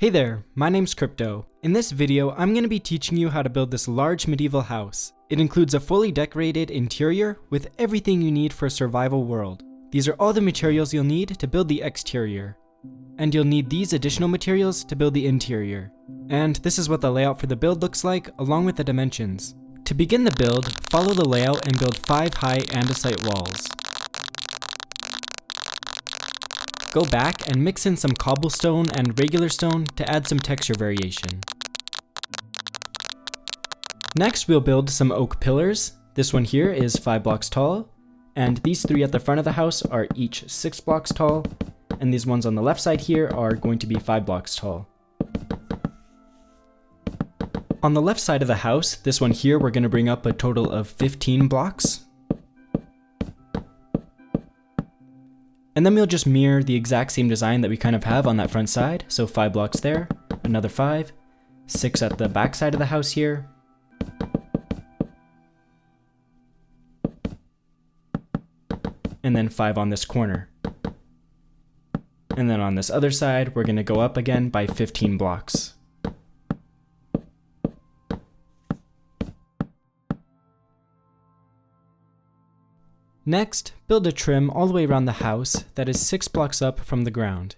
Hey there, my name's Crypto. In this video, I'm going to be teaching you how to build this large medieval house. It includes a fully decorated interior with everything you need for a survival world. These are all the materials you'll need to build the exterior. And you'll need these additional materials to build the interior. And this is what the layout for the build looks like, along with the dimensions. To begin the build, follow the layout and build 5 high andesite walls. Go back and mix in some cobblestone and regular stone to add some texture variation. Next, we'll build some oak pillars. This one here is 5 blocks tall, and these 3 at the front of the house are each 6 blocks tall, and these ones on the left side here are going to be 5 blocks tall. On the left side of the house, this one here, we're going to bring up a total of 15 blocks. And then we'll just mirror the exact same design that we kind of have on that front side. So 5 blocks there, another 5, 6 at the back side of the house here. And then 5 on this corner. And then on this other side, we're going to go up again by 15 blocks. Next, build a trim all the way around the house that is 6 blocks up from the ground.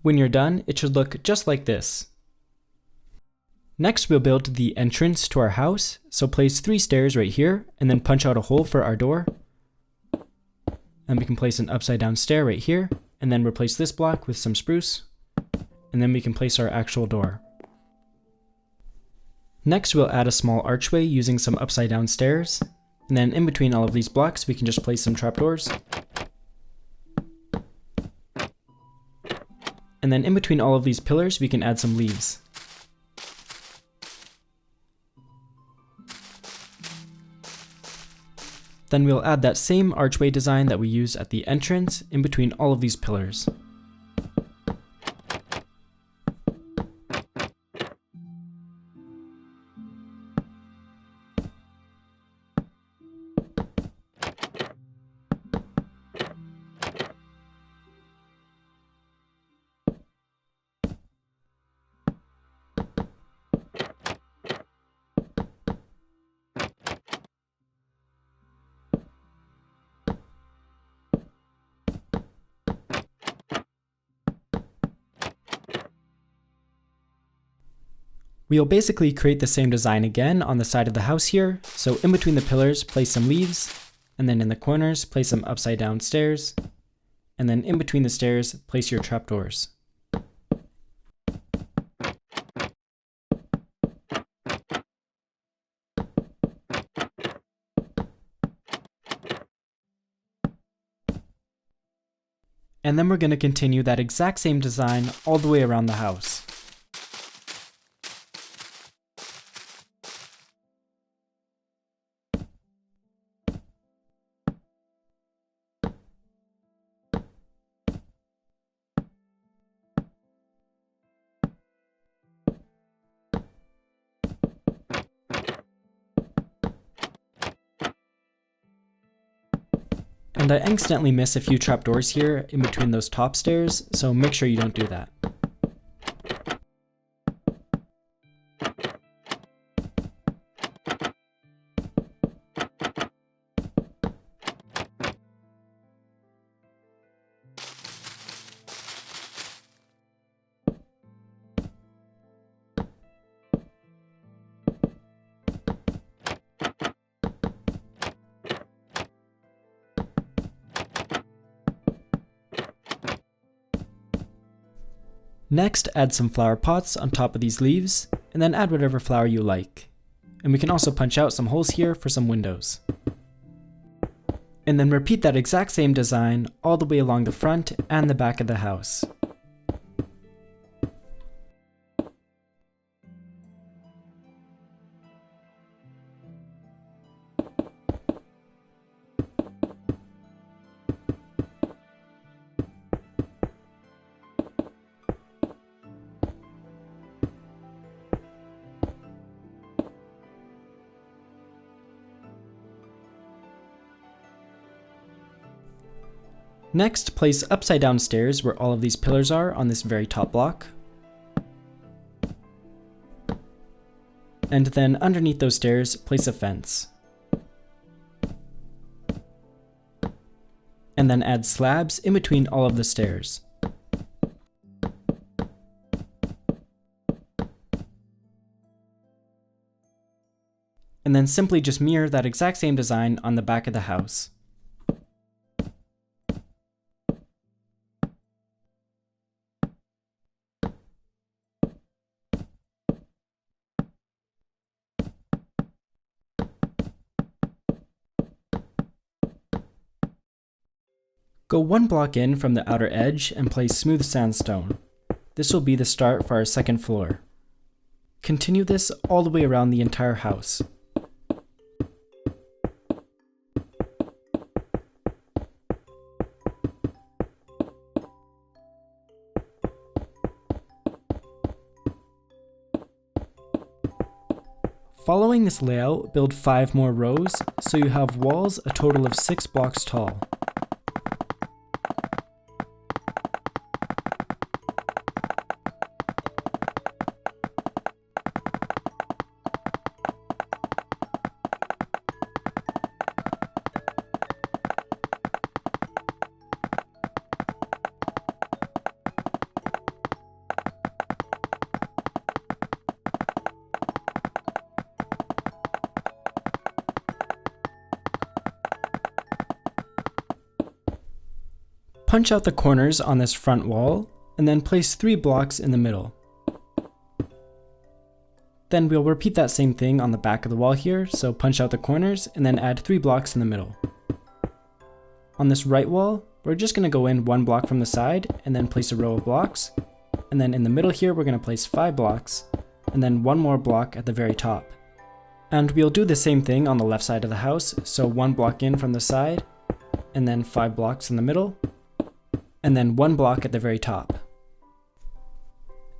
When you're done, it should look just like this. Next, we'll build the entrance to our house. So place 3 stairs right here, and then punch out a hole for our door. And we can place an upside down stair right here, and then replace this block with some spruce. And then we can place our actual door. Next, we'll add a small archway using some upside down stairs. And then in between all of these blocks, we can just place some trapdoors. And then in between all of these pillars, we can add some leaves. Then we'll add that same archway design that we used at the entrance in between all of these pillars. We'll basically create the same design again on the side of the house here. So in between the pillars, place some leaves, and then in the corners, place some upside down stairs, and then in between the stairs, place your trapdoors. And then we're going to continue that exact same design all the way around the house. And I accidentally miss a few trapdoors here in between those top stairs, so make sure you don't do that. Next, add some flower pots on top of these leaves, and then add whatever flower you like. And we can also punch out some holes here for some windows. And then repeat that exact same design all the way along the front and the back of the house. Next, place upside down stairs where all of these pillars are on this very top block. And then underneath those stairs, place a fence. And then add slabs in between all of the stairs. And then simply just mirror that exact same design on the back of the house. Go one block in from the outer edge and place smooth sandstone. This will be the start for our second floor. Continue this all the way around the entire house. Following this layout, build 5 more rows, so you have walls a total of 6 blocks tall. Punch out the corners on this front wall, and then place 3 blocks in the middle. Then we'll repeat that same thing on the back of the wall here, so punch out the corners, and then add 3 blocks in the middle. On this right wall, we're just going to go in 1 block from the side, and then place a row of blocks. And then in the middle here, we're going to place 5 blocks, and then 1 more block at the very top. And we'll do the same thing on the left side of the house, so 1 block in from the side, and then 5 blocks in the middle, and then 1 block at the very top.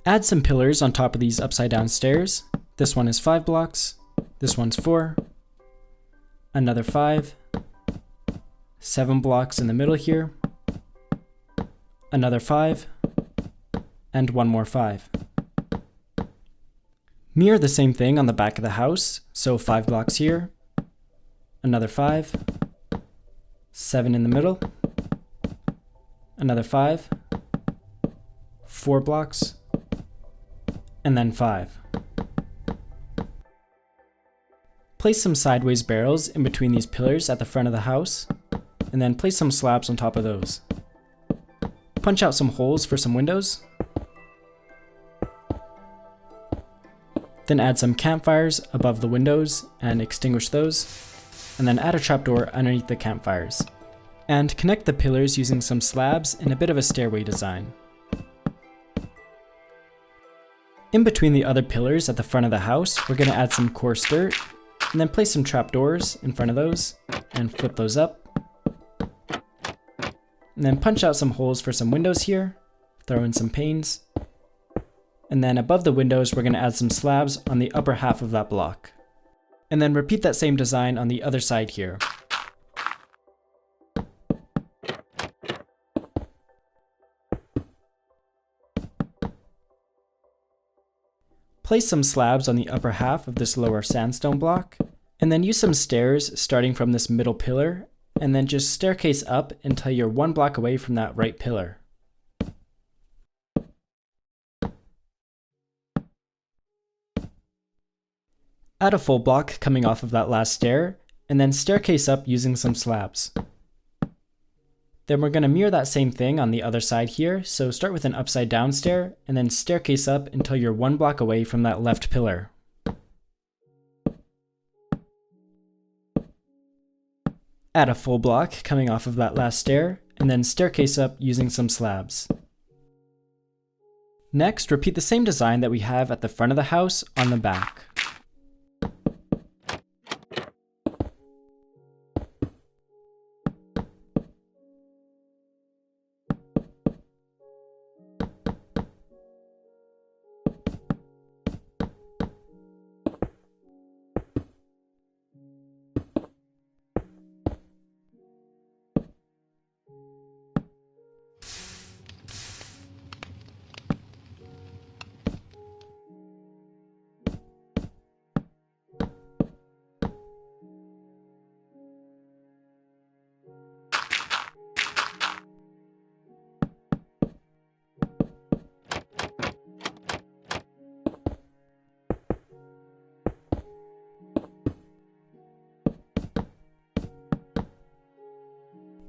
Add some pillars on top of these upside down stairs. This one is 5 blocks, this one's 4, another 5, 7 blocks in the middle here, another 5, and 1 more 5. Mirror the same thing on the back of the house, so 5 blocks here, another 5, 7 in the middle, another 5, 4 blocks, and then 5. Place some sideways barrels in between these pillars at the front of the house, and then place some slabs on top of those. Punch out some holes for some windows. Then add some campfires above the windows and extinguish those, and then add a trapdoor underneath the campfires. And connect the pillars using some slabs in a bit of a stairway design. In between the other pillars at the front of the house, we're going to add some coarse dirt, and then place some trapdoors in front of those, and flip those up. And then punch out some holes for some windows here, throw in some panes. And then above the windows, we're going to add some slabs on the upper half of that block. And then repeat that same design on the other side here. Place some slabs on the upper half of this lower sandstone block, and then use some stairs starting from this middle pillar, and then just staircase up until you're 1 block away from that right pillar. Add a full block coming off of that last stair, and then staircase up using some slabs. Then we're going to mirror that same thing on the other side here, so start with an upside down stair, and then staircase up until you're 1 block away from that left pillar. Add a full block coming off of that last stair, and then staircase up using some slabs. Next, repeat the same design that we have at the front of the house on the back.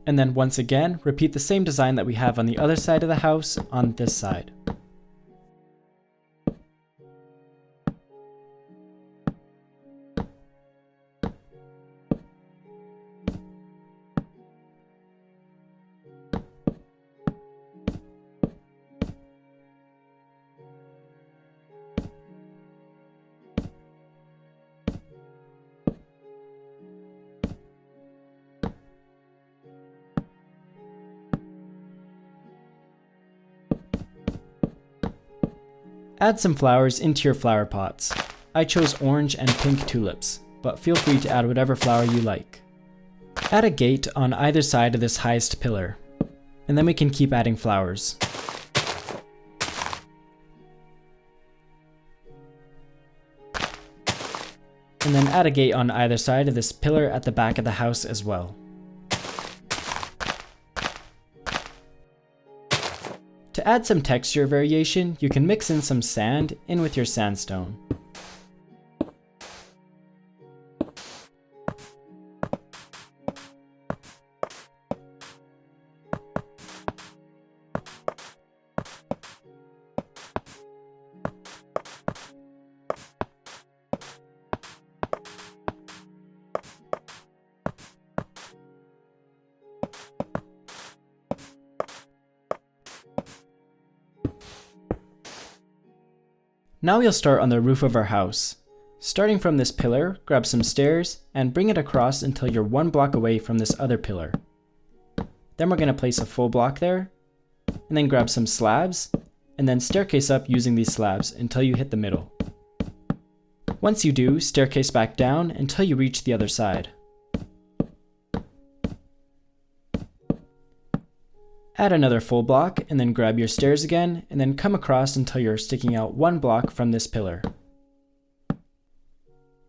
And then once again, repeat the same design that we have on the other side of the house on this side. Add some flowers into your flower pots. I chose orange and pink tulips, but feel free to add whatever flower you like. Add a gate on either side of this highest pillar, and then we can keep adding flowers. And then add a gate on either side of this pillar at the back of the house as well. To add some texture variation, you can mix in some sand in with your sandstone. Now we'll start on the roof of our house. Starting from this pillar, grab some stairs and bring it across until you're 1 block away from this other pillar. Then we're going to place a full block there, and then grab some slabs, and then staircase up using these slabs until you hit the middle. Once you do, staircase back down until you reach the other side. Add another full block, and then grab your stairs again, and then come across until you're sticking out 1 block from this pillar.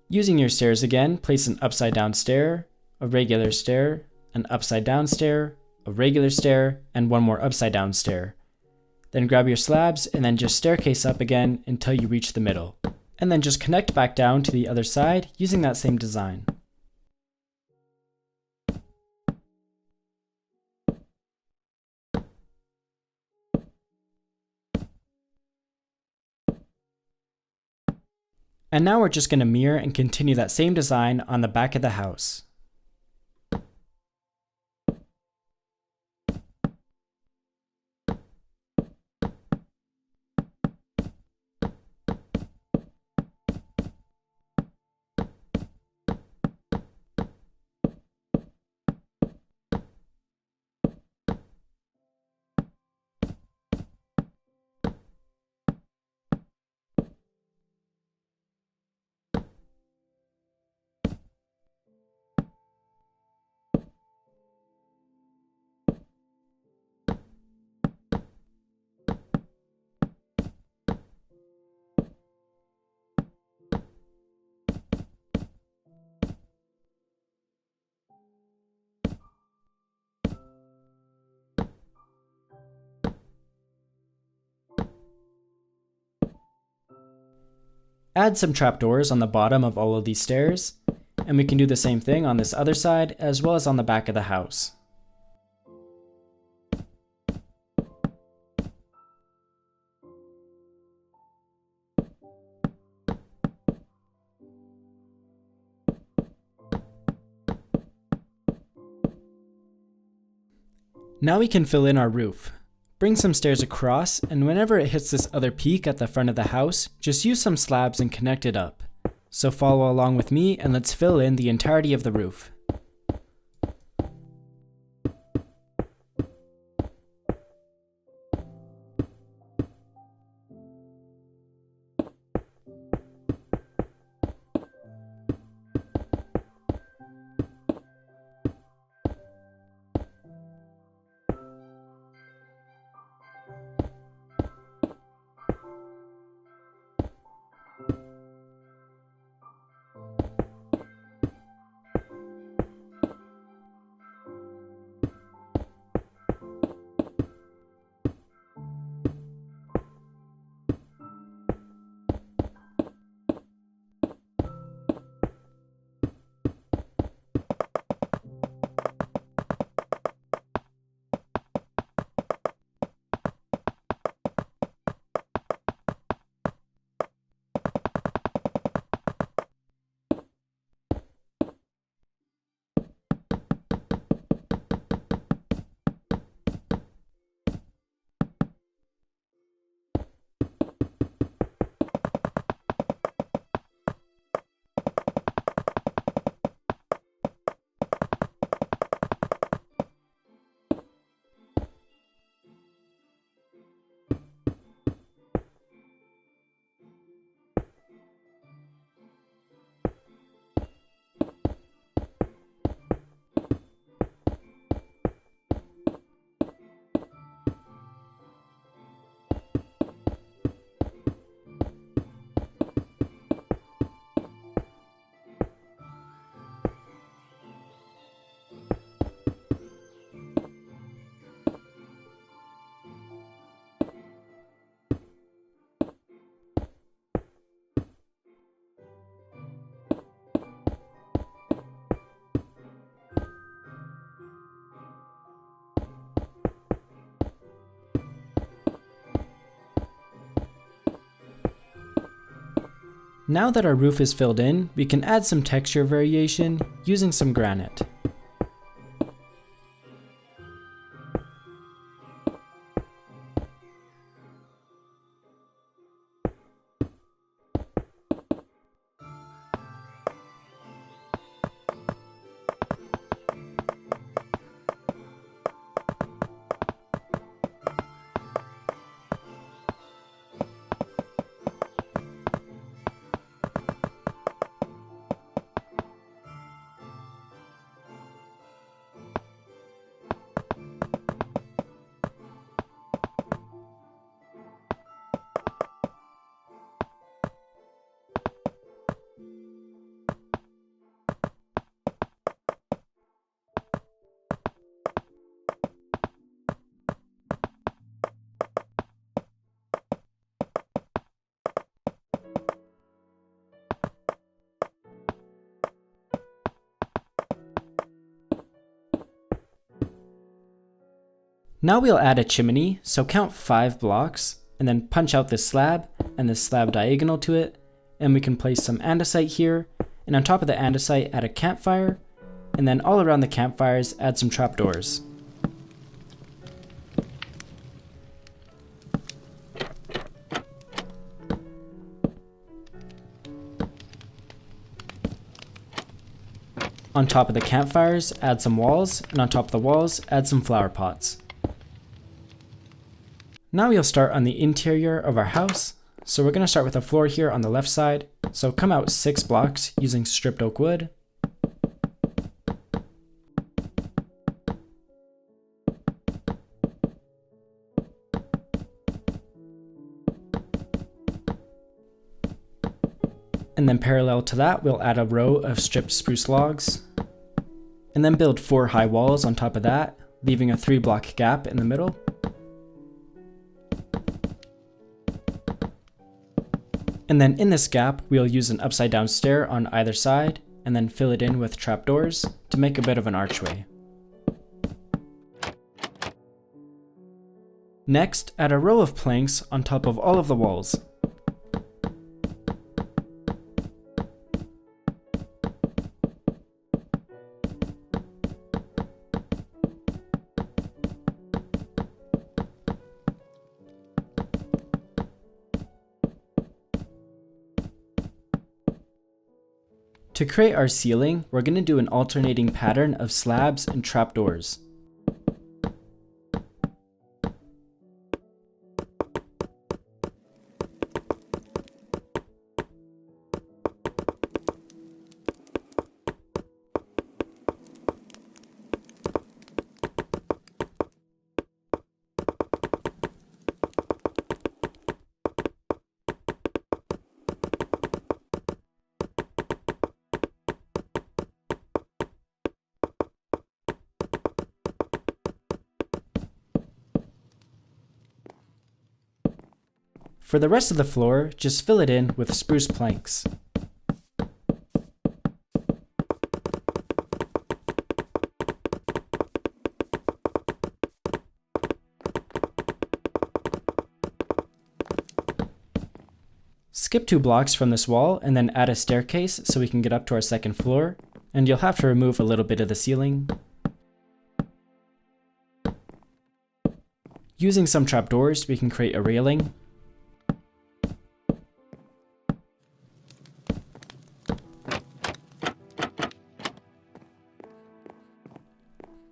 Using your stairs again, place an upside down stair, a regular stair, an upside down stair, a regular stair, and 1 more upside down stair. Then grab your slabs, and then just staircase up again until you reach the middle. And then just connect back down to the other side using that same design. And now we're just going to mirror and continue that same design on the back of the house. Add some trapdoors on the bottom of all of these stairs, and we can do the same thing on this other side as well as on the back of the house. Now we can fill in our roof. Bring some stairs across, and whenever it hits this other peak at the front of the house, just use some slabs and connect it up. So follow along with me and let's fill in the entirety of the roof. Now that our roof is filled in, we can add some texture variation using some granite. Now we'll add a chimney, so count 5 blocks, and then punch out this slab, and this slab diagonal to it, and we can place some andesite here, and on top of the andesite add a campfire, and then all around the campfires add some trapdoors. On top of the campfires, add some walls, and on top of the walls, add some flower pots. Now we'll start on the interior of our house. So we're going to start with a floor here on the left side. So come out 6 blocks using stripped oak wood. And then parallel to that, we'll add a row of stripped spruce logs. And then build 4 high walls on top of that, leaving a 3-block gap in the middle. And then in this gap, we'll use an upside down stair on either side, and then fill it in with trapdoors to make a bit of an archway. Next, add a row of planks on top of all of the walls. To create our ceiling, we're going to do an alternating pattern of slabs and trapdoors. For the rest of the floor, just fill it in with spruce planks. Skip 2 blocks from this wall and then add a staircase so we can get up to our second floor, and you'll have to remove a little bit of the ceiling. Using some trapdoors, we can create a railing.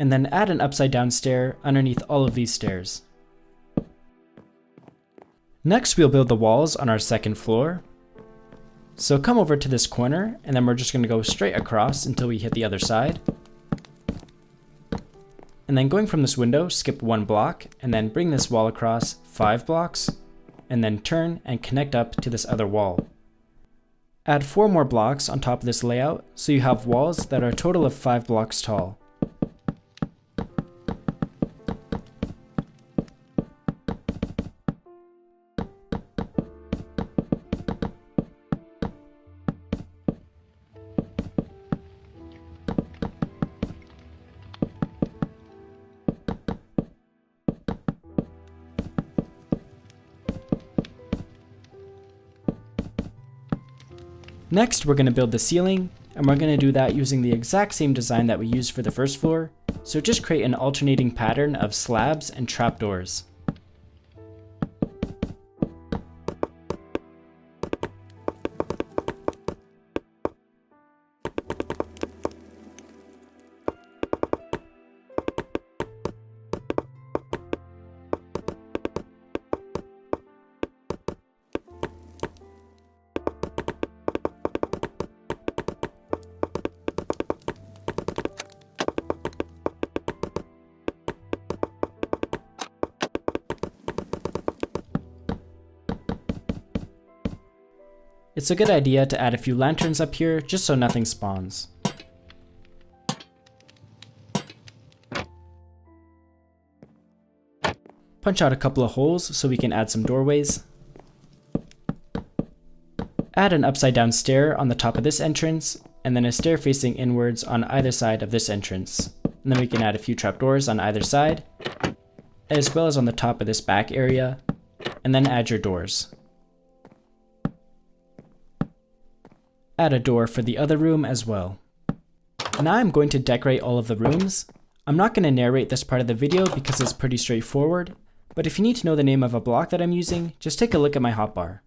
And then add an upside down stair underneath all of these stairs. Next, we'll build the walls on our second floor. So come over to this corner, and then we're just going to go straight across until we hit the other side. And then going from this window, skip 1 block, and then bring this wall across 5 blocks, and then turn and connect up to this other wall. Add 4 more blocks on top of this layout, so you have walls that are a total of 5 blocks tall. Next, we're going to build the ceiling, and we're going to do that using the exact same design that we used for the first floor, so just create an alternating pattern of slabs and trapdoors. It's a good idea to add a few lanterns up here just so nothing spawns. Punch out a couple of holes so we can add some doorways. Add an upside down stair on the top of this entrance, and then a stair facing inwards on either side of this entrance. And then we can add a few trapdoors on either side, as well as on the top of this back area, and then add your doors. Add a door for the other room as well. Now I'm going to decorate all of the rooms. I'm not going to narrate this part of the video because it's pretty straightforward, but if you need to know the name of a block that I'm using, just take a look at my hotbar.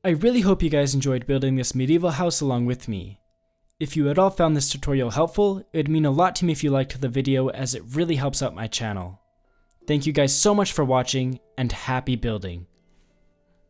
I really hope you guys enjoyed building this medieval house along with me. If you at all found this tutorial helpful, it would mean a lot to me if you liked the video, as it really helps out my channel. Thank you guys so much for watching, and happy building!